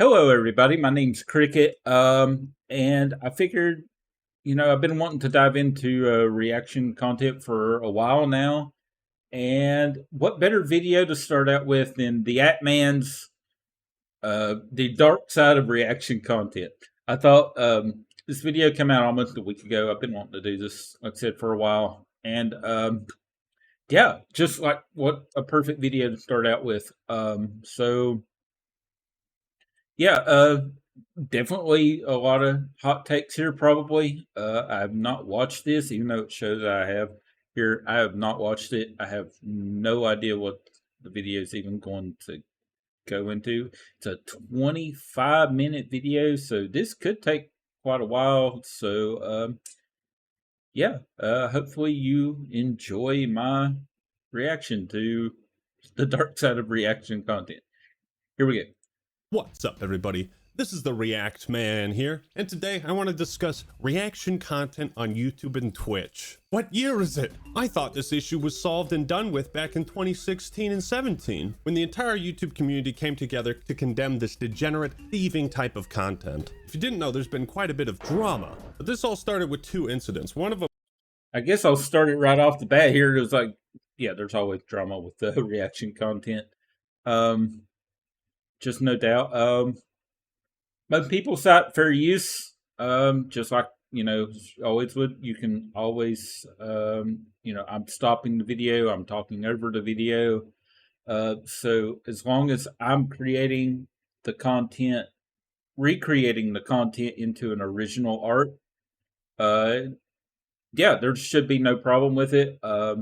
Hello, everybody. My name's Cricket, and I figured, I've been wanting to dive into reaction content for a while now, and what better video to start out with than the Atman's "The Dark Side of Reaction Content." I thought this video came out almost a week ago. I've been wanting to do this, like I said, for a while, and yeah, just like what a perfect video to start out with. So yeah, definitely a lot of hot takes here, probably. I have not watched this, even though it shows I have here. I have not watched it. I have no idea what the video is even going to go into. It's a 25-minute video, so this could take quite a while. So, yeah, hopefully you enjoy my reaction to the dark side of reaction content. Here we go. What's up, everybody? This is the React Man here, and today I want to discuss reaction content on YouTube and Twitch. What year is it? I thought this issue was solved and done with back in 2016 and 17, when the entire YouTube community came together to condemn this degenerate, thieving type of content. If you didn't know, there's been quite a bit of drama, but this all started with two incidents. One of them, I guess I'll start it right off the bat here. It was like, yeah, there's always drama with the reaction content. Um, just no doubt. Most people cite fair use, just like always would. You can always, I'm stopping the video, I'm talking over the video. So as long as I'm creating the content, recreating the content into an original art, uh, yeah, there should be no problem with it. A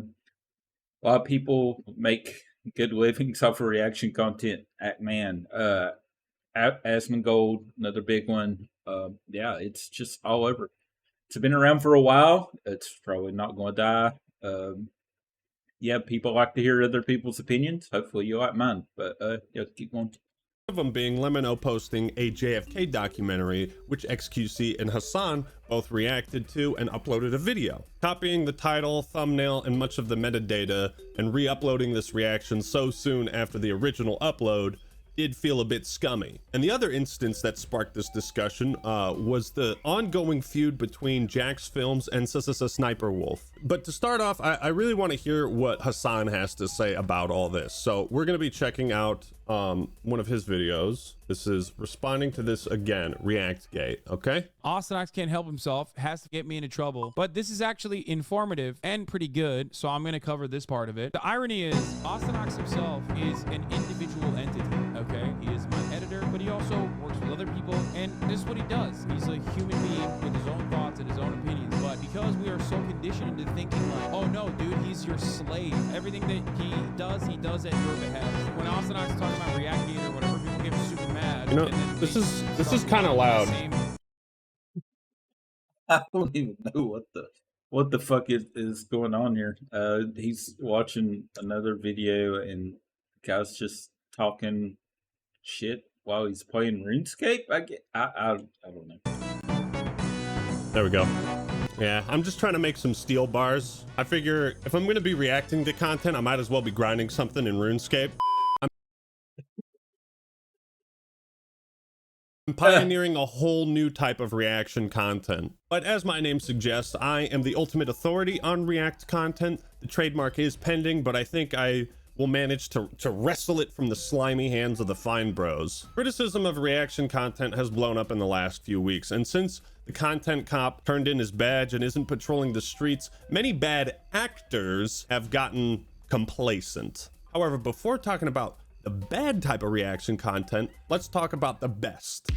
lot of people make good livings off of reaction content. Man, Asmongold, another big one. Yeah, it's just all over. It's been around for a while. It's probably not going to die. Yeah, people like to hear other people's opinions. Hopefully, you like mine. But yeah, keep going. of them being Lemino posting a JFK documentary, which XQC and Hassan both reacted to and uploaded a video. Copying the title, thumbnail, and much of the metadata, and re-uploading this reaction so soon after the original upload did feel a bit scummy. And the other instance that sparked this discussion was the ongoing feud between Jax Films and Sniper Wolf. But to start off, I really want to hear what Hassan has to say about all this. So we're going to be checking out one of his videos. This is responding to this again, ReactGate, okay? Austinox can't help himself, has to get me into trouble. But this is actually informative and pretty good, so I'm going to cover this part of it. The irony is, Austinox himself is an individual entity, okay? He is my editor, but he also works with other people, and this is what he does. He's a human being with his own thoughts and his own opinions. But because we are so conditioned into thinking like, oh no, dude, he's your slave. Everything that he does at your behest. When Austinox is talking about ReactGate or whatever, people get super mad. You know, this is kind of loud. I don't even know what the fuck is going on here. He's watching another video and the guy's just talking shit while he's playing RuneScape. I don't know. There we go. Yeah, I'm just trying to make some steel bars. I figure if I'm going to be reacting to content, I might as well be grinding something in RuneScape. I'm pioneering a whole new type of reaction content. But as my name suggests, I am the ultimate authority on React content. The trademark is pending, but I think I will manage to wrestle it from the slimy hands of the fine bros. Criticism of reaction content has blown up in the last few weeks, and since the content cop turned in his badge and isn't patrolling the streets, many bad actors have gotten complacent. However, before talking about the bad type of reaction content, let's talk about the best.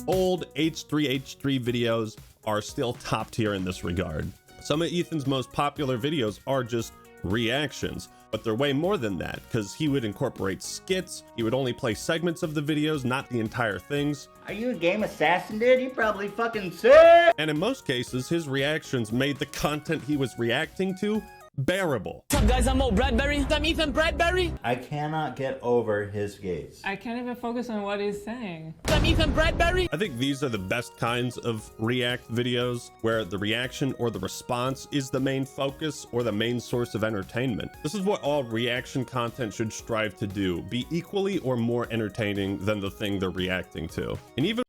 Old H3H3 videos are still top tier in this regard. Some of Ethan's most popular videos are just reactions, but they're way more than that, because he would incorporate skits, he would only play segments of the videos, not the entire things. Are you a game assassin, dude? You probably fucking suck! And in most cases, his reactions made the content he was reacting to bearable. What's up, guys? I'm Mo Bradbury. I'm Ethan Bradbury. I cannot get over his gaze. I can't even focus on what he's saying. I'm Ethan Bradbury. I think these are the best kinds of react videos where the reaction or the response is the main focus or the main source of entertainment. This is what all reaction content should strive to do, be equally or more entertaining than the thing they're reacting to. And even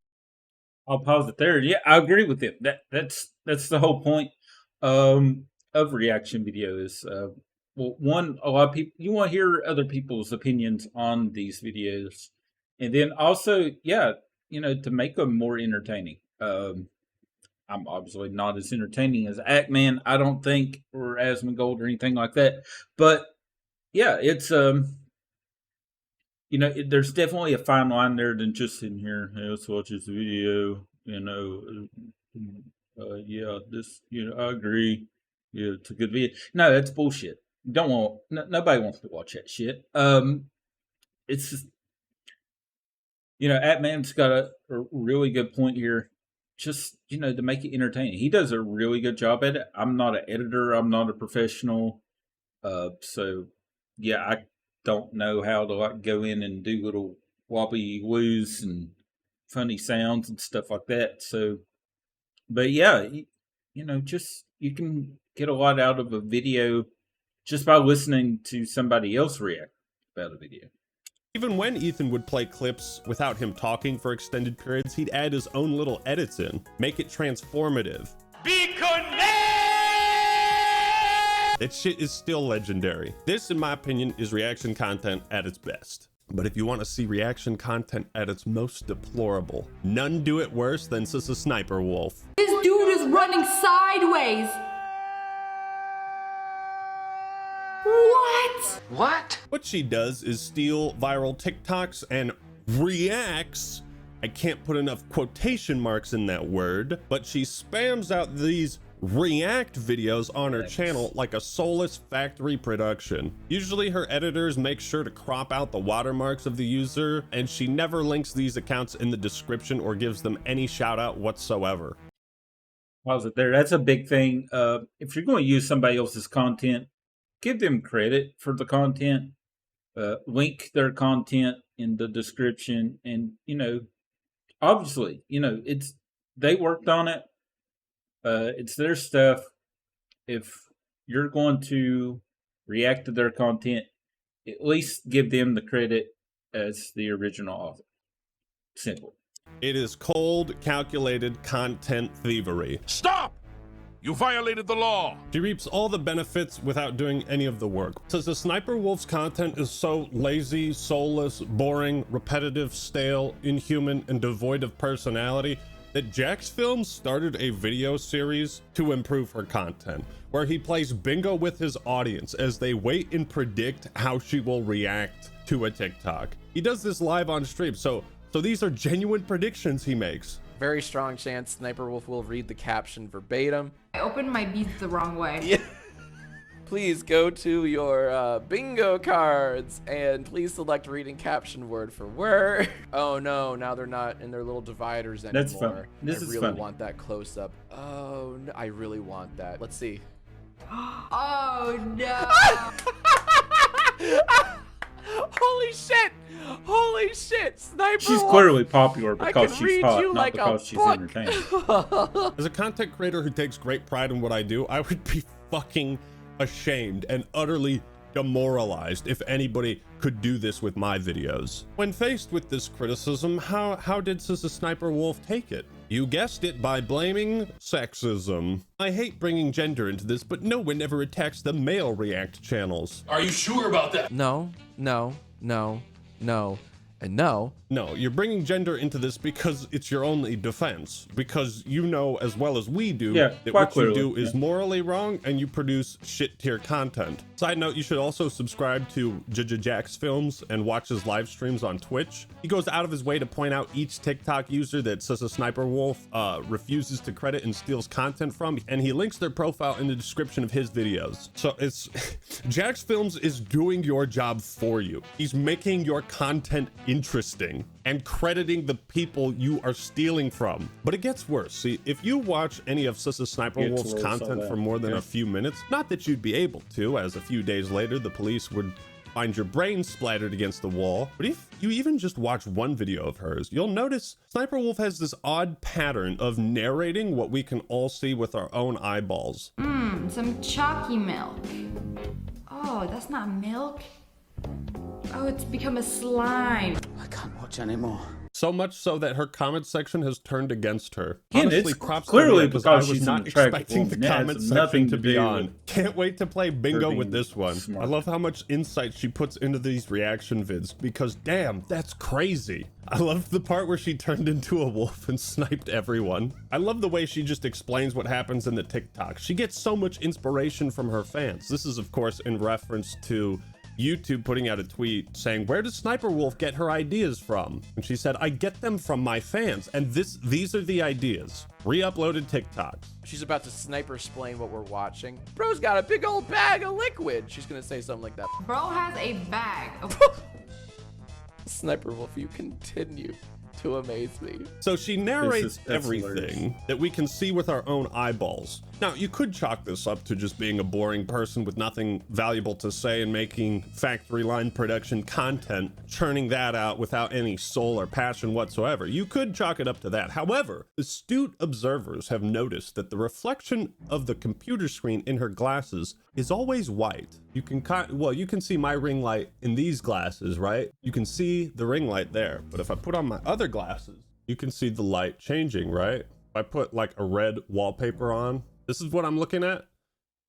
I'll pause it there. Yeah, I agree with it. That's the whole point of reaction videos. Well, one, a lot of people, you want to hear other people's opinions on these videos, and then also, yeah, to make them more entertaining. I'm obviously not as entertaining as Ackman, I don't think, or Asmongold or anything like that, but yeah, it's there's definitely a fine line there than just sitting here. Hey, let's watch this video. Yeah, this. I agree. Yeah, it's a good video. No, that's bullshit. Don't want. Nobody wants to watch that shit. It's just, Atman's got a really good point here. Just to make it entertaining. He does a really good job at it. I'm not an editor. I'm not a professional. So yeah, I don't know how to go in and do little wobbly woos and funny sounds and stuff like that. So, but yeah, just you can get a lot out of a video just by listening to somebody else react about a video. Even when Ethan would play clips without him talking for extended periods, he'd add his own little edits in, make it transformative. Be connected. That shit is still legendary. This, in my opinion, is reaction content at its best. But if you want to see reaction content at its most deplorable, none do it worse than Sissa Sniper Wolf. This dude is running sideways. What? What she does is steal viral TikToks and reacts. I can't put enough quotation marks in that word, but she spams out these react videos on her channel like a soulless factory production. Usually her editors make sure to crop out the watermarks of the user, and she never links these accounts in the description or gives them any shout out whatsoever. Pause it there. That's a big thing. If you're going to use somebody else's content, give them credit for the content. Link their content in the description, and obviously, they worked on it. It's their stuff. If you're going to react to their content, at least give them the credit as the original author. Simple. It is cold, calculated content thievery. Stop! You violated the law. She reaps all the benefits without doing any of the work. Since the Sniper Wolf's content is so lazy, soulless, boring, repetitive, stale, inhuman, and devoid of personality, that Jax Films started a video series to improve her content, where he plays bingo with his audience as they wait and predict how she will react to a TikTok. He does this live on stream, so these are genuine predictions he makes. Very strong chance Sniper Wolf will read the caption verbatim. I opened my beads the wrong way. Yeah. Please go to your bingo cards and please select reading caption word for word. Oh no, now they're not in their little dividers anymore. That's fun. This is really funny. Want that close up. Oh, no, I really want that. Let's see. Oh no. Holy shit! Holy shit! Sniper She's Wolf. clearly popular I because can she's read hot, you not like because a she's book. entertaining. As a content creator who takes great pride in what I do, I would be fucking ashamed and utterly demoralized if anybody could do this with my videos. When faced with this criticism, how did Sissa Sniper Wolf take it? You guessed it, by blaming sexism. I hate bringing gender into this, but no one ever attacks the male react channels. Are you sure about that? No, no, no, no, and no. No, you're bringing gender into this because it's your only defense. Because you know as well as we do that quite what you clearly, do is morally wrong and you produce shit tier content. Side note, you should also subscribe to Jax Films and watch his live streams on Twitch. He goes out of his way to point out each TikTok user that Sissa Sniper Wolf refuses to credit and steals content from, and he links their profile in the description of his videos. So it's Jax Films is doing your job for you. He's making your content interesting and crediting the people you are stealing from. But it gets worse. See, if you watch any of Sissa Sniper Gets Wolf's worse, content I for more than bet. a few minutes, not that you'd be able to, as a few days later the police would find your brain splattered against the wall. But if you even just watch one video of hers, you'll notice Sniper Wolf has this odd pattern of narrating what we can all see with our own eyeballs. Some chalky milk. Oh, that's not milk. Oh, it's become a slime. I can't watch anymore. So much so that her comment section has turned against her. Again, Honestly, it's props clearly to me, because I she's was an not attractive expecting the woman. It has comment section nothing to to be do on. with Can't wait to play bingo being with this one. smart. I love how much insight she puts into these reaction vids because damn, that's crazy. I love the part where she turned into a wolf and sniped everyone. I love the way she just explains what happens in the TikTok. She gets so much inspiration from her fans. This is of course in reference to YouTube putting out a tweet saying, where does Sniper Wolf get her ideas from? And she said, I get them from my fans. And these are the ideas. Re-uploaded TikToks. She's about to sniper explain what we're watching. Bro's got a big old bag of liquid. She's gonna say something like that. Bro has a bag of Sniper Wolf, you continue to amaze me. So she narrates that's everything that we can see with our own eyeballs. Now, you could chalk this up to just being a boring person with nothing valuable to say and making factory line production content, churning that out without any soul or passion whatsoever. You could chalk it up to that. However, astute observers have noticed that the reflection of the computer screen in her glasses is always white. You can see my ring light in these glasses, right? You can see the ring light there. But if I put on my other glasses, you can see the light changing, right? If I put like a red wallpaper on, this is what I'm looking at,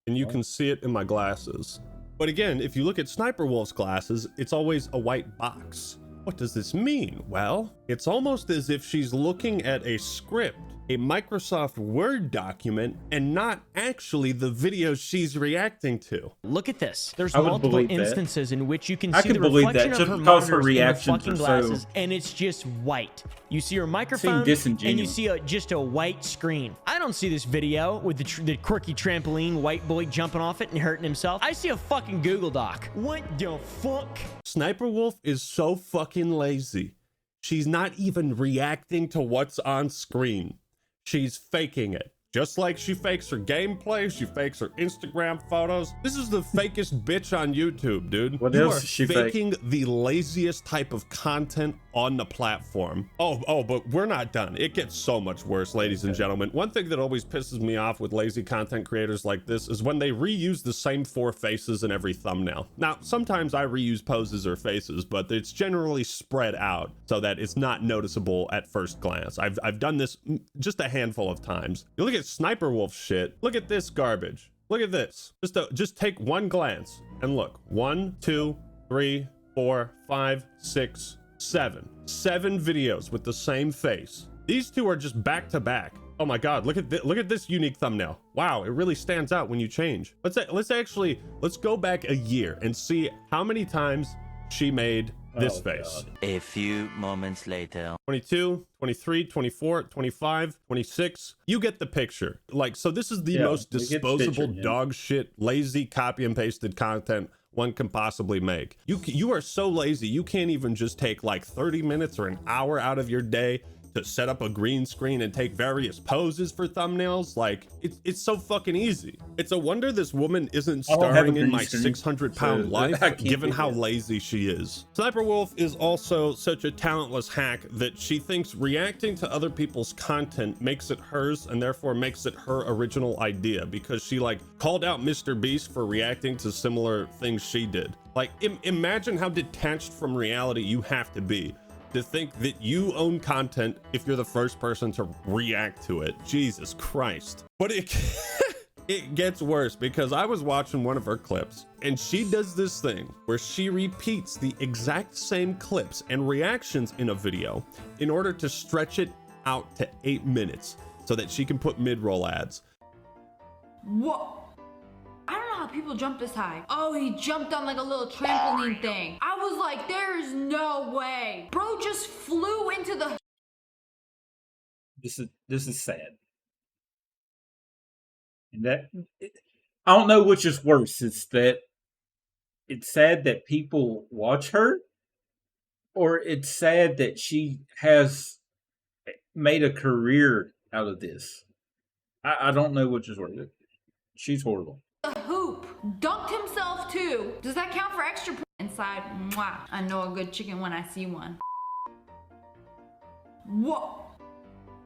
and you can see it in my glasses. But again, if you look at Sniper Wolf's glasses, it's always a white box. What does this mean? Well, it's almost as if she's looking at a script, a Microsoft Word document, and not actually the video she's reacting to. Look at this. There's I would multiple believe that. instances in which you can I see can the believe reflection that, of just her because her monitors in the reactions fucking are so- glasses, and it's just white. You see her microphone, and you disingenuous. see just a white screen. I don't see this video with the quirky trampoline, white boy jumping off it and hurting himself. I see a fucking Google Doc. What the fuck? Sniper Wolf is so fucking lazy. She's not even reacting to what's on screen. She's faking it. Just like she fakes her gameplay, she fakes her Instagram photos. This is the fakest bitch on YouTube, dude. What You else are is she fake? faking the laziest type of content on the platform. Oh, but we're not done. It gets so much worse, ladies and gentlemen. One thing that always pisses me off with lazy content creators like this is when they reuse the same 4 faces in every thumbnail. Now, sometimes I reuse poses or faces, but it's generally spread out so that it's not noticeable at first glance. I've done this just a handful of times. You look at Sniper Wolf shit. Look at this garbage. Look at this. Just take one glance and look. 1, 2, 3, 4, 5, 6, 7. 7 videos with the same face. These two are just back to back. Oh my god, look at this unique thumbnail. Wow, it really stands out when you change. Let's go back a year and see how many times she made this face. God. A few moments later. 22, 23, 24, 25, 26. You get the picture. Like, so this is the Yeah, most we get the disposable picture, yeah. dog shit, lazy copy and pasted content one can possibly make. You are so lazy, you can't even just take like 30 minutes or an hour out of your day to set up a green screen and take various poses for thumbnails. Like, it's so fucking easy. It's a wonder this woman isn't I don't have a starring in green my screen, 600-pound so life, I can't given do how that. lazy she is. Sniper Wolf is also such a talentless hack that she thinks reacting to other people's content makes it hers and therefore makes it her original idea, because she like called out Mr. Beast for reacting to similar things she did. Like, imagine how detached from reality you have to be to think that you own content if you're the first person to react to it. Jesus Christ. But it gets worse, because I was watching one of her clips and she does this thing where she repeats the exact same clips and reactions in a video in order to stretch it out to 8 minutes so that she can put mid-roll ads. What? I don't know how people jump this high. Oh, he jumped on like a little trampoline thing. I was like, there is no way. Bro just flew into the... This is sad. And I don't know which is worse. It's sad that people watch her, or it's sad that she has made a career out of this. I don't know which is worse. She's horrible. The hoop. Dunked himself too. Does that count for extra points? Inside, mwah. I know a good chicken when I see one. What?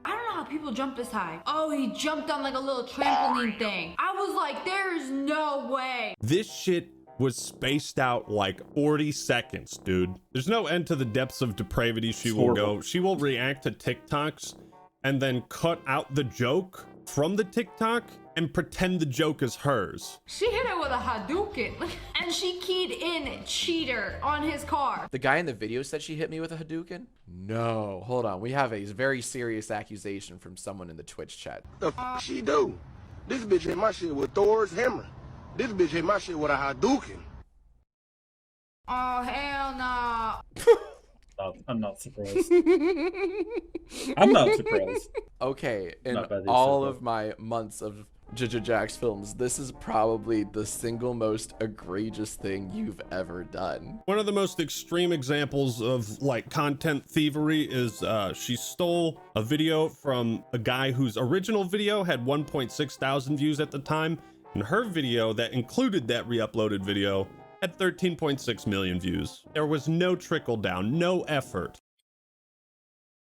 I don't know how people jump this high. Oh, he jumped on like a little trampoline thing. I was like, there's no way. This shit was spaced out like 40 seconds, dude. There's no end to the depths of depravity she will go. She will react to TikToks and then cut out the joke from the TikTok and pretend the joke is hers. She hit it with a Hadouken. And she keyed in cheater on his car. The guy in the video said she hit me with a Hadouken? No, hold on. We have a very serious accusation from someone in the Twitch chat. The f she do? This bitch hit my shit with Thor's hammer. This bitch hit my shit with a Hadouken. Oh, hell no. I'm not surprised. I'm not surprised. Okay, in all of my months of Jack's films, this is probably the single most egregious thing you've ever done. One of the most extreme examples of like content thievery is she stole a video from a guy whose original video had 1.6 thousand views at the time, and her video that included that re-uploaded video had 13.6 million views. There was no trickle down, no effort.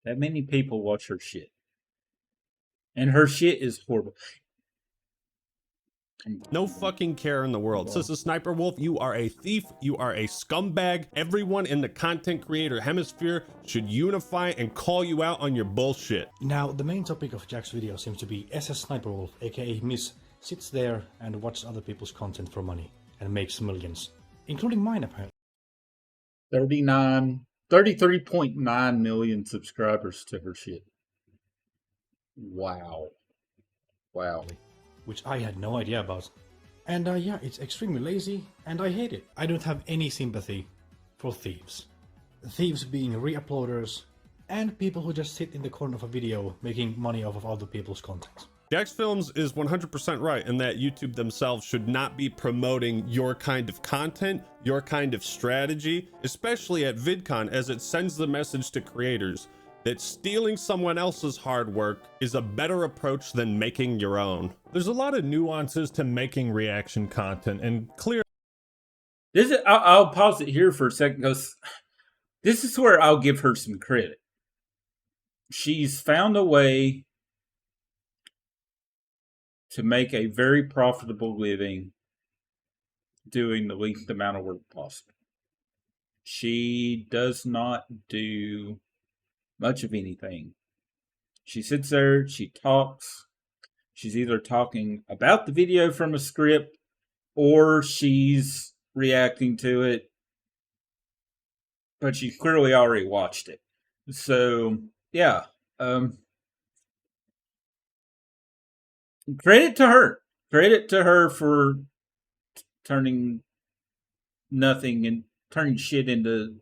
That many people watch her shit. And her shit is horrible. No fucking care in the world. Sister Sniper Wolf, you are a thief. You are a scumbag. Everyone in the content creator hemisphere should unify and call you out on your bullshit. Now, the main topic of Jack's video seems to be SS Sniper Wolf, aka Miss, sits there and watches other people's content for money and makes millions. Including mine, apparently. 33.9 million subscribers to her shit. Wow. Wow. Which I had no idea about. And yeah, it's extremely lazy, and I hate it. I don't have any sympathy for thieves. Thieves being re-uploaders, and people who just sit in the corner of a video making money off of other people's content. Jax Films is 100% right in that YouTube themselves should not be promoting your kind of content, your kind of strategy, especially at VidCon, as it sends the message to creators that stealing someone else's hard work is a better approach than making your own. There's a lot of nuances to making reaction content, and clear. I'll pause it here for a second because this is where I'll give her some credit. She's found a way to make a very profitable living doing the least amount of work possible. She does not do much of anything. She sits there, she talks. She's either talking about the video from a script or she's reacting to it, but she's clearly already watched it. So, yeah. Credit to her. Credit to her for turning nothing and turning shit into,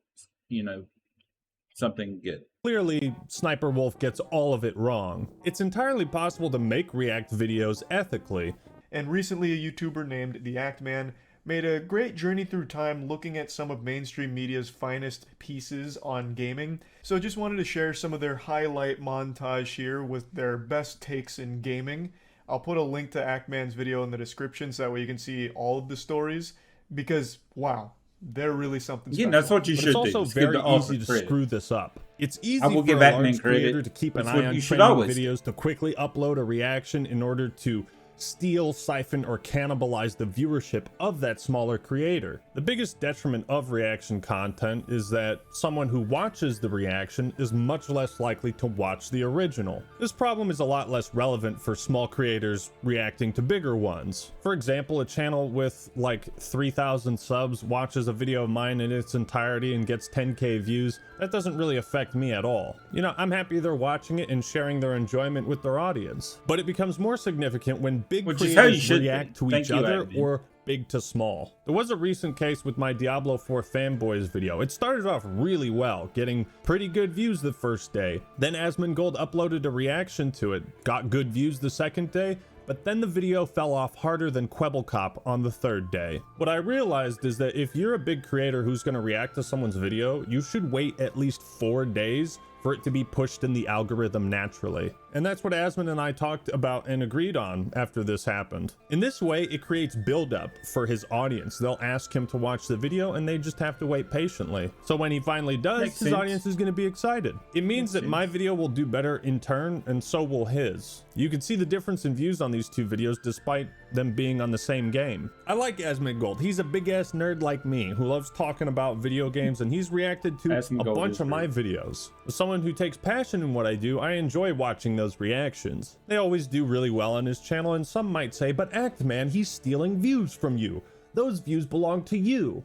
something good. Clearly, Sniper Wolf gets all of it wrong. It's entirely possible to make React videos ethically. And recently a YouTuber named The Act Man made a great journey through time looking at some of mainstream media's finest pieces on gaming. So I just wanted to share some of their highlight montage here with their best takes in gaming. I'll put a link to Actman's video in the description so that way you can see all of the stories, because wow, they're really something special. Yeah, that's what you should do. It's also very easy to screw this up. It's easy for a large creator to keep an eye on trending videos to quickly upload a reaction in order to steal, siphon, or cannibalize the viewership of that smaller creator. The biggest detriment of reaction content is that someone who watches the reaction is much less likely to watch the original. This problem is a lot less relevant for small creators reacting to bigger ones. For example, a channel with like 3,000 subs watches a video of mine in its entirety and gets 10k views. That doesn't really affect me at all. I'm happy they're watching it and sharing their enjoyment with their audience. But it becomes more significant when big creators react to each other or big to small. There was a recent case with my Diablo 4 fanboys video. It started off really well, getting pretty good views the first day. Then Asmongold uploaded a reaction to it, got good views the second day, but then the video fell off harder than Kwebbelkop on the 3rd day. What I realized is that if you're a big creator who's going to react to someone's video, you should wait at least 4 days for it to be pushed in the algorithm naturally. And that's what Asmon and I talked about and agreed on after this happened. In this way, it creates buildup for his audience. They'll ask him to watch the video and they just have to wait patiently. So when he finally does, his audience is going to be excited. It means that my video will do better in turn, and so will his. You can see the difference in views on these 2 videos despite them being on the same game. I like Asmongold. He's a big ass nerd like me who loves talking about video games, and he's reacted to a bunch of my videos. As someone who takes passion in what I do, I enjoy watching those reactions. They always do really well on his channel, and some might say, but Actman, he's stealing views from you. Those views belong to you.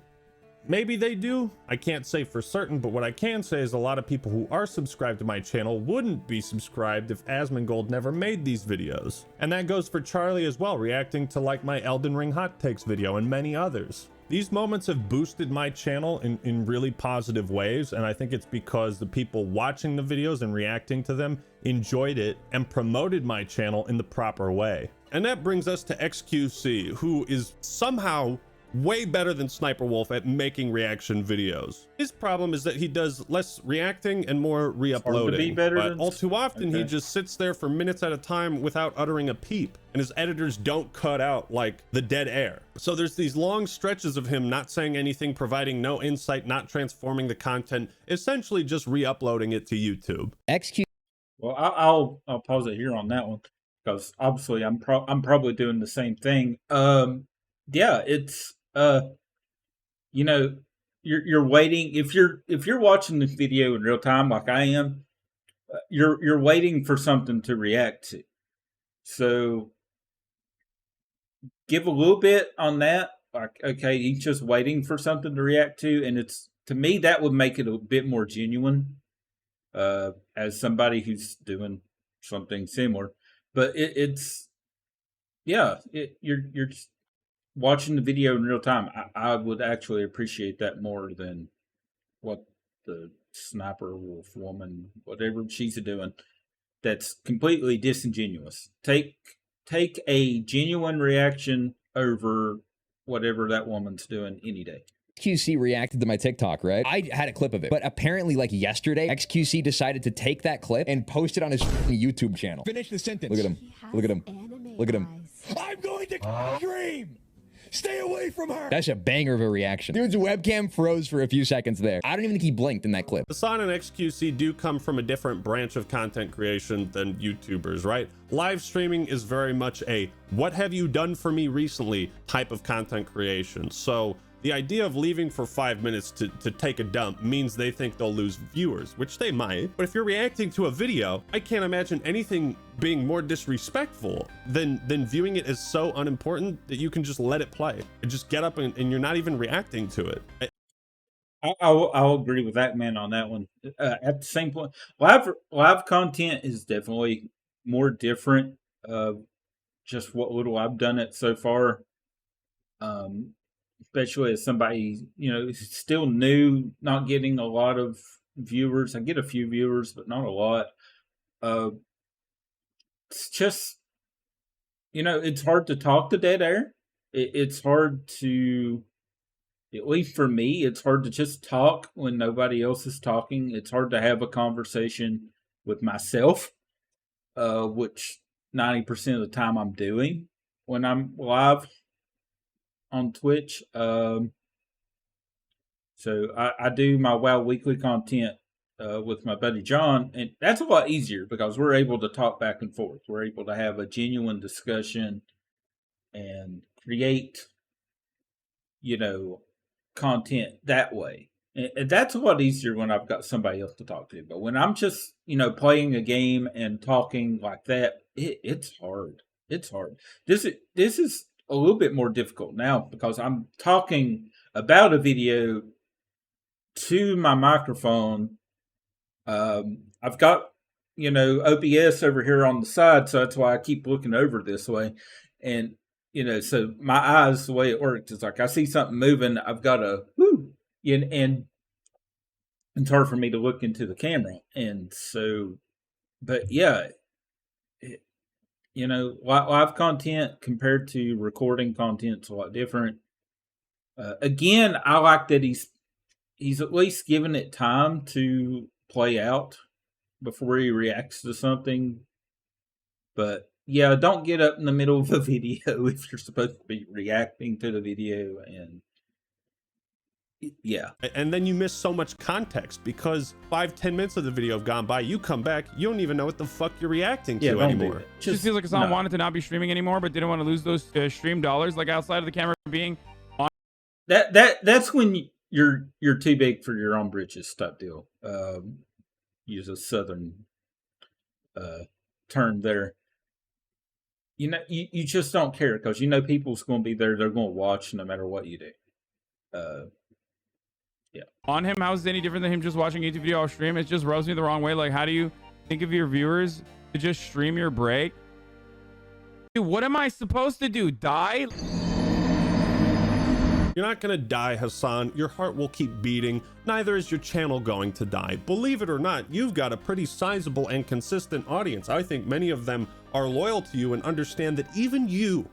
Maybe they do. I can't say for certain, but what I can say is a lot of people who are subscribed to my channel wouldn't be subscribed if Asmongold never made these videos. And that goes for Charlie as well, reacting to like my Elden Ring hot takes video and many others. These moments have boosted my channel in really positive ways, and I think it's because the people watching the videos and reacting to them enjoyed it and promoted my channel in the proper way. And that brings us to XQC, who is somehow way better than Sniper Wolf at making reaction videos. His problem is that he does less reacting and more re-uploading, but all too often he just sits there for minutes at a time without uttering a peep, and his editors don't cut out like the dead air. So there's these long stretches of him not saying anything, providing no insight, not transforming the content, essentially just re-uploading it to YouTube. Well, I'll pause it here on that one because obviously I'm probably doing the same thing. Yeah, it's you know, you're waiting if you're watching this video in real time like I am, you're waiting for something to react to. So give a little bit on that. Like, okay, he's just waiting for something to react to, and it's, to me, that would make it a bit more genuine. As somebody who's doing something similar, but it's yeah, you're just watching the video in real time. I would actually appreciate that more than what the Sniper Wolf woman, whatever she's doing, that's completely disingenuous. Take a genuine reaction over whatever that woman's doing any day. XQC reacted to my TikTok, right? I had a clip of it, but apparently like yesterday, XQC decided to take that clip and post it on his YouTube channel. Finish the sentence. Look at him. Look at him. Look at him. I'm going to dream. Stay away from her. That's a banger of a reaction. Dude's webcam froze for a few seconds there. I don't even think he blinked in that clip. Hasan and XQC do come from a different branch of content creation than YouTubers, right? Live streaming is very much a what have you done for me recently type of content creation. So the idea of leaving for 5 minutes to take a dump means they think they'll lose viewers, which they might. But if you're reacting to a video, I can't imagine anything being more disrespectful than viewing it as so unimportant that you can just let it play and just get up and you're not even reacting to it. I'll agree with that man on that one. At the same point, live content is definitely more different. Just what little I've done it so far. Especially as somebody, still new, not getting a lot of viewers. I get a few viewers, but not a lot. It's just, it's hard to talk to dead air. It's hard to, at least for me, it's hard to just talk when nobody else is talking. It's hard to have a conversation with myself, which 90% of the time I'm doing when I'm live on Twitch. So I do my WoW weekly content with my buddy John, and that's a lot easier because we're able to talk back and forth. We're able to have a genuine discussion and create, content that way. And that's a lot easier when I've got somebody else to talk to. But when I'm just, playing a game and talking like that, it's hard. It's hard. This is a little bit more difficult now because I'm talking about a video to my microphone. I've got, OBS over here on the side, so that's why I keep looking over this way. And, so my eyes, the way it works, is like I see something moving, I've got to, and it's hard for me to look into the camera. And so, but yeah, You know, live content compared to recording content's a lot different. Again, I like that he's at least given it time to play out before he reacts to something. But yeah, don't get up in the middle of a video if you're supposed to be reacting to the video. And yeah. And then you miss so much context because 5-10 minutes of the video have gone by. You come back, you don't even know what the fuck you're reacting to anymore. It just feels like Hassan wanted to not be streaming anymore, but didn't want to lose those stream dollars, like outside of the camera being on. That's when you're too big for your own britches type deal. Use a southern term there. You know, you just don't care because you know people's going to be there. They're going to watch no matter what you do. Yeah. On him, how is it any different than him just watching a YouTube video off stream? It just rubs me the wrong way. Like, how do you think of your viewers to just stream your break? Dude, what am I supposed to do? Die? You're not gonna die, Hassan. Your heart will keep beating. Neither is your channel going to die. Believe it or not, you've got a pretty sizable and consistent audience. I think many of them are loyal to you and understand that even you,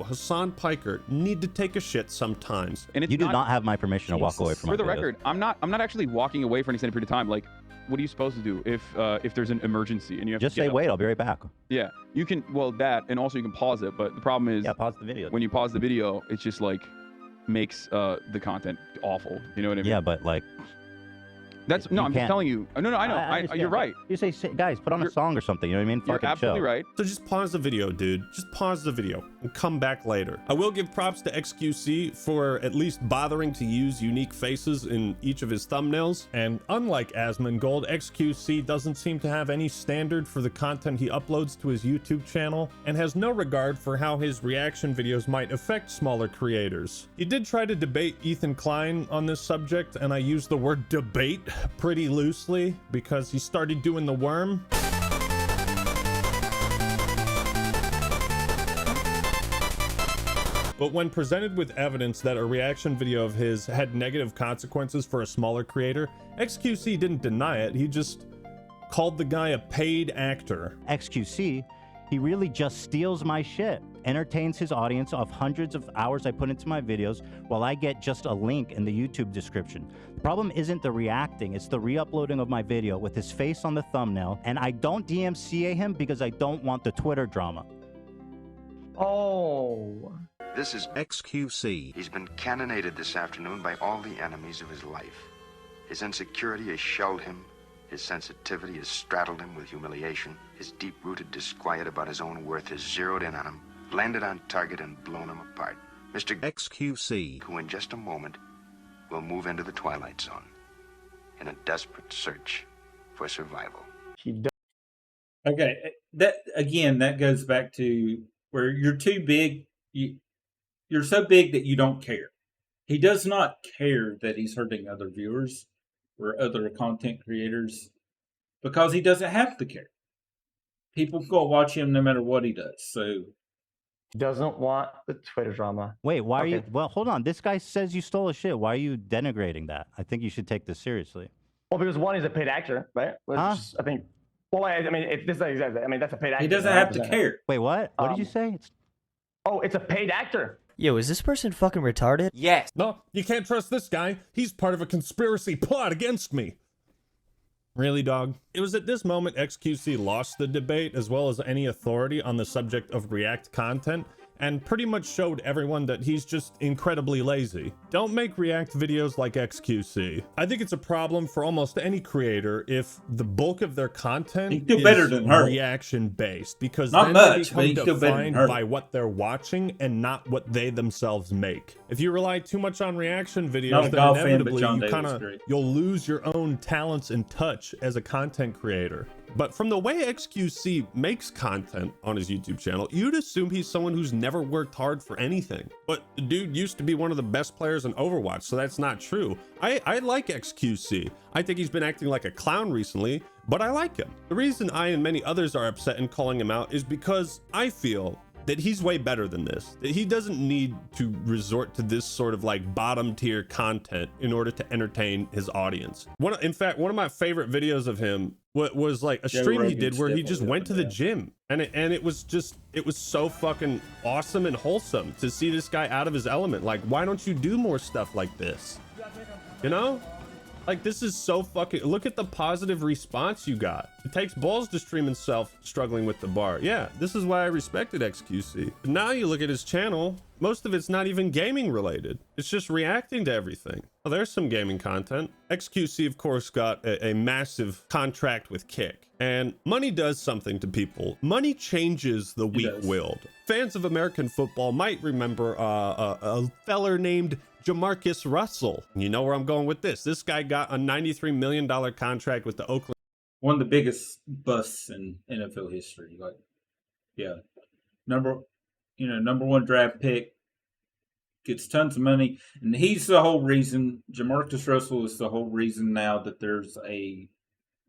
Hassan Piker, need to take a shit sometimes. And you do not have my permission to walk away from For the my videos. record, I'm not actually walking away for an extended period of time. Like, what are you supposed to do if there's an emergency and you have Just to say, get wait, up? I'll be right back. Yeah, you can. Well, that, and also you can pause it. But the problem is, pause the video. When you pause the video, it's just like makes the content awful. You know what I mean? Yeah, but like. That's no. I'm just telling you. No, I know. You're right. You say, guys, put on a song or something. You know what I mean? You're absolutely right. So just pause the video, dude. Just pause the video and come back later. I will give props to XQC for at least bothering to use unique faces in each of his thumbnails. And unlike Asmongold, XQC doesn't seem to have any standard for the content he uploads to his YouTube channel and has no regard for how his reaction videos might affect smaller creators. He did try to debate Ethan Klein on this subject, and I use the word debate pretty loosely because he started doing the worm. But when presented with evidence that a reaction video of his had negative consequences for a smaller creator, XQC didn't deny it. He just called the guy a paid actor. XQC, he really just steals my shit, entertains his audience of hundreds of hours I put into my videos while I get just a link in the YouTube description. The problem isn't the reacting, it's the re-uploading of my video with his face on the thumbnail, and I don't DMCA him because I don't want the Twitter drama. Oh. This is XQC. He's been cannonaded this afternoon by all the enemies of his life. His insecurity has shelled him. His sensitivity has straddled him with humiliation. His deep-rooted disquiet about his own worth has zeroed in on him, landed on target, and blown him apart. Mr. XQC, who in just a moment will move into the Twilight Zone in a desperate search for survival. Okay, that goes back to where you're too big. You're so big that you don't care. He does not care that he's hurting other viewers or other content creators because he doesn't have to care. People go watch him no matter what he does. So doesn't want the Twitter drama. Wait, why are you? Well, hold on. This guy says you stole his shit. Why are you denigrating that? I think you should take this seriously. Well, because one, he's a paid actor, right? Which I think. Well, I mean, that's a paid actor. He doesn't have to care. Wait, what? What did you say? It's a paid actor. Yo, is this person fucking retarded? Yes. No, you can't trust this guy. He's part of a conspiracy plot against me. Really, dog? It was at this moment XQC lost the debate as well as any authority on the subject of React content and pretty much showed everyone that he's just incredibly lazy. Don't make React videos like XQC. I think it's a problem for almost any creator if the bulk of their content is reaction-based, because Not then much, they but become he's still better than defined her. by what they're watching and not what they themselves make. If you rely too much on reaction Not videos, a then golf fan, but inevitably John you Daly is great. you'll lose your own talents and touch as a content creator. But from the way XQC makes content on his YouTube channel, you'd assume he's someone who's never worked hard for anything. But the dude used to be one of the best players in Overwatch, so that's not true. I like XQC. I think he's been acting like a clown recently, but I like him. The reason I and many others are upset and calling him out is because I feel that he's way better than this. That he doesn't need to resort to this sort of like bottom tier content in order to entertain his audience. In fact, one of my favorite videos of him was like a stream he did where he just went to the gym, and it was so fucking awesome and wholesome to see this guy out of his element. Like, why don't you do more stuff like this? You know? Like, this is so fucking, look at the positive response you got. It takes balls to stream himself struggling with the bar. Yeah, this is why I respected XQC. But now you look at his channel, most of it's not even gaming related. It's just reacting to everything. Well, there's some gaming content. XQC, of course, got a massive contract with Kick. And money does something to people. Money changes the weak-willed. Fans of American football might remember a feller named Jamarcus Russell. You know where I'm going with this. This guy got a $93 million contract with the Oakland. One of the biggest busts in NFL history. Like, yeah, number one draft pick, gets tons of money, and he's the whole reason. Jamarcus Russell is the whole reason now that there's a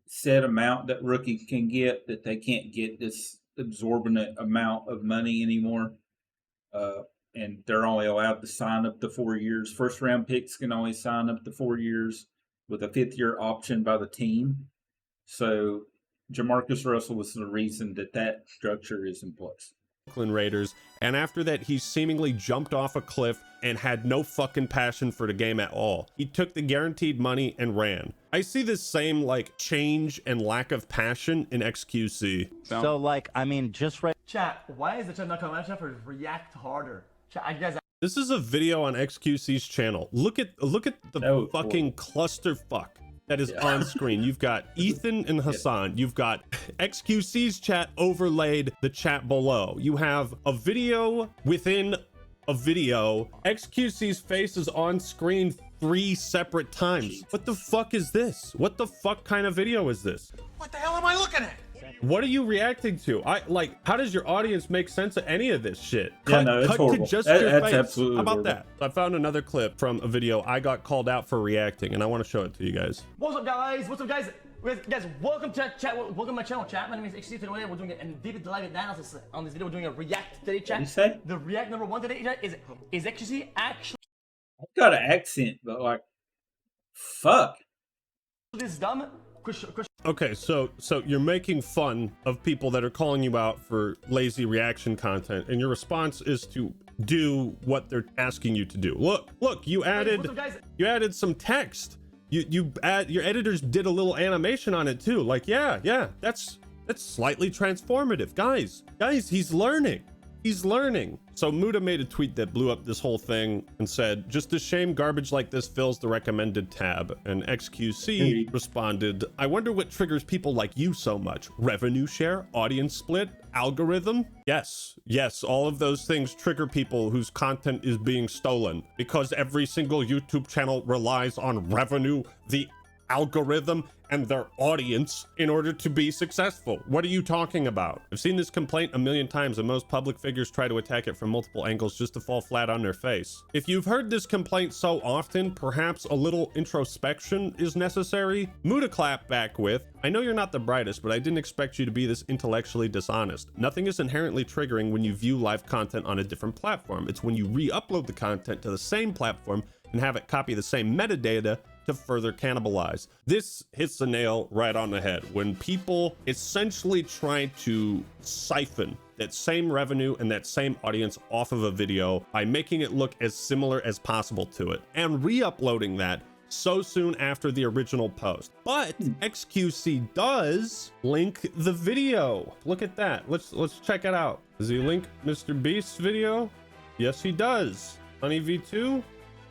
set amount that rookies can get, that they can't get this exorbitant amount of money anymore. And they're only allowed to sign up to 4 years. First round picks can only sign up to 4 years with a 5th year option by the team. So Jamarcus Russell was the reason that structure is in place. Oakland Raiders, and after that he seemingly jumped off a cliff and had no fucking passion for the game at all. He took the guaranteed money and ran. I see this same like change and lack of passion in XQC. So like, I mean, just right. Chat, why is the chat not coming out for react harder? Chat, I guys. This is a video on XQC's channel. Look at the fucking clusterfuck that is on screen. You've got Ethan and Hassan. You've got XQC's chat overlaid the chat below. You have a video within a video. XQC's face is on screen 3 separate times. What the fuck is this? What the fuck kind of video is this? What the hell am I looking at? What are you reacting to? How does your audience make sense of any of this shit? Yeah, no, it's horrible. To just That's your face. absolutely How about horrible. that? I found another clip from a video I got called out for reacting, and I want to show it to you guys. What's up, guys? What's up, guys? Guys, welcome to chat. Welcome to my channel, chat. My name is XC. Today we're doing a deep live analysis on this video. We're doing a react today, chat. What did you say? The react number 1 today, chat, is XC actually. I've got an accent, but like, fuck. This is dumb. Okay, so you're making fun of people that are calling you out for lazy reaction content, and your response is to do what they're asking you to do. Look, you added some text. Your editors did a little animation on it too. Like, yeah, that's slightly transformative. Guys, he's learning. So Muda made a tweet that blew up this whole thing and said, just a shame garbage like this fills the recommended tab. And XQC responded, I wonder what triggers people like you so much. Revenue share, audience split, algorithm? Yes, all of those things trigger people whose content is being stolen because every single YouTube channel relies on revenue, the algorithm, and their audience in order to be successful. What are you talking about? I've seen this complaint a million times, and most public figures try to attack it from multiple angles just to fall flat on their face. If you've heard this complaint so often, perhaps a little introspection is necessary. Muda clap back with, I know you're not the brightest, but I didn't expect you to be this intellectually dishonest. Nothing is inherently triggering when you view live content on a different platform. It's when you re-upload the content to the same platform and have it copy the same metadata to further cannibalize. This hits the nail right on the head. When people essentially try to siphon that same revenue and that same audience off of a video by making it look as similar as possible to it and re-uploading that so soon after the original post. But XQC does link the video. Look at that. Let's check it out. Does he link Mr. Beast's video? Yes, he does. Honey V2?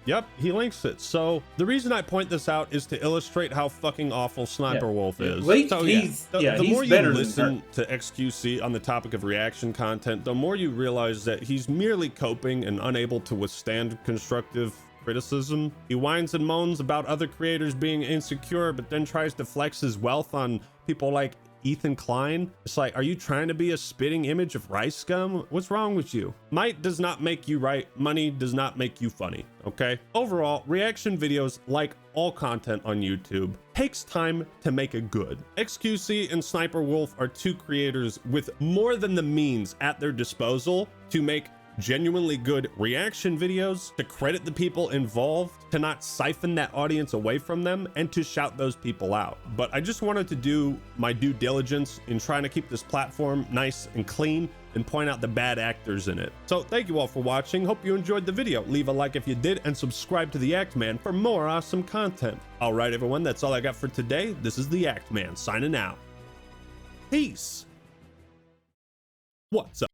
Yep, he links it. So the reason I point this out is to illustrate how fucking awful Sniper Wolf is. So the more you listen to XQC on the topic of reaction content, the more you realize that he's merely coping and unable to withstand constructive criticism. He whines and moans about other creators being insecure, but then tries to flex his wealth on people like Ethan Klein. It's like, are you trying to be a spitting image of rice scum? What's wrong with you? Might does not make you right. Money does not make you funny, okay? Overall, reaction videos, like all content on YouTube, takes time to make a good. XQC and Sniper Wolf are two creators with more than the means at their disposal to make genuinely good reaction videos, to credit the people involved, to not siphon that audience away from them, and to shout those people out. But I just wanted to do my due diligence in trying to keep this platform nice and clean and point out the bad actors in it. So thank you all for watching. Hope you enjoyed the video. Leave a like if you did and subscribe to The Act Man for more awesome content. All right, everyone, that's all I got for today. This is The Act Man signing out. Peace. What's up?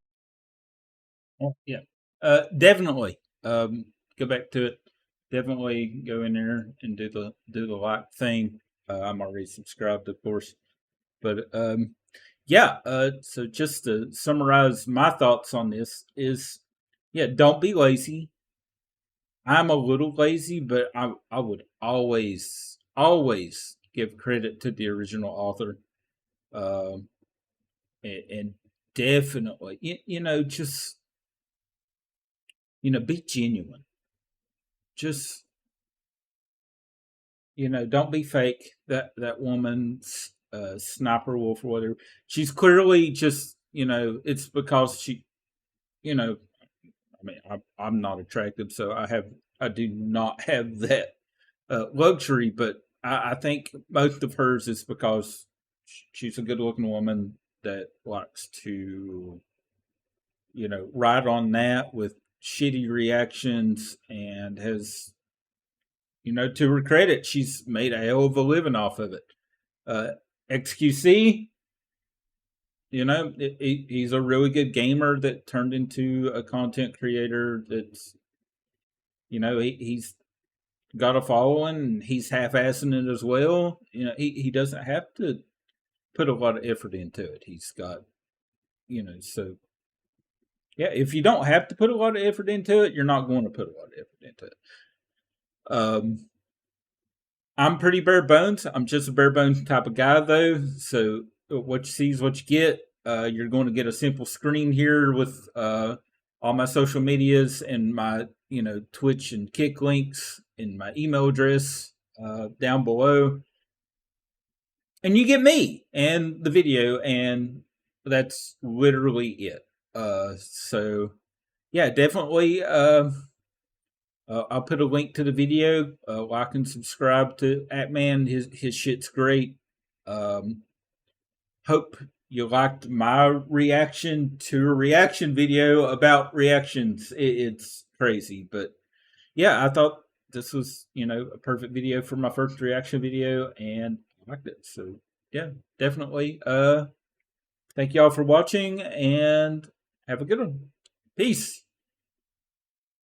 Oh, yeah. Definitely. Go back to it. Definitely go in there and do the like thing. I'm already subscribed, of course. But yeah, so just to summarize my thoughts on this is, yeah, don't be lazy. I'm a little lazy, but I would always give credit to the original author. And definitely, just be genuine. Just, don't be fake. That woman's Sniper Wolf or whatever. She's clearly just, it's because she, I mean, I'm not attractive, so I do not have that luxury. But I think most of hers is because she's a good-looking woman that likes to, ride on that with shitty reactions, and has, to her credit, she's made a hell of a living off of it. XQC, he's a really good gamer that turned into a content creator that's, he's got a following, and he's half-assing it as well. He doesn't have to put a lot of effort into it. He's got, so yeah, if you don't have to put a lot of effort into it, you're not going to put a lot of effort into it. I'm pretty bare bones. I'm just a bare bones type of guy, though. So what you see is what you get. You're going to get a simple screen here with all my social medias and my, Twitch and Kick links and my email address down below. And you get me and the video, and that's literally it. So yeah, definitely. I'll put a link to the video. Like and subscribe to Atman. His shit's great. Hope you liked my reaction to a reaction video about reactions. It's crazy, but yeah, I thought this was, a perfect video for my first reaction video, and I liked it. So yeah, definitely. Thank y'all for watching, and have a good one. Peace.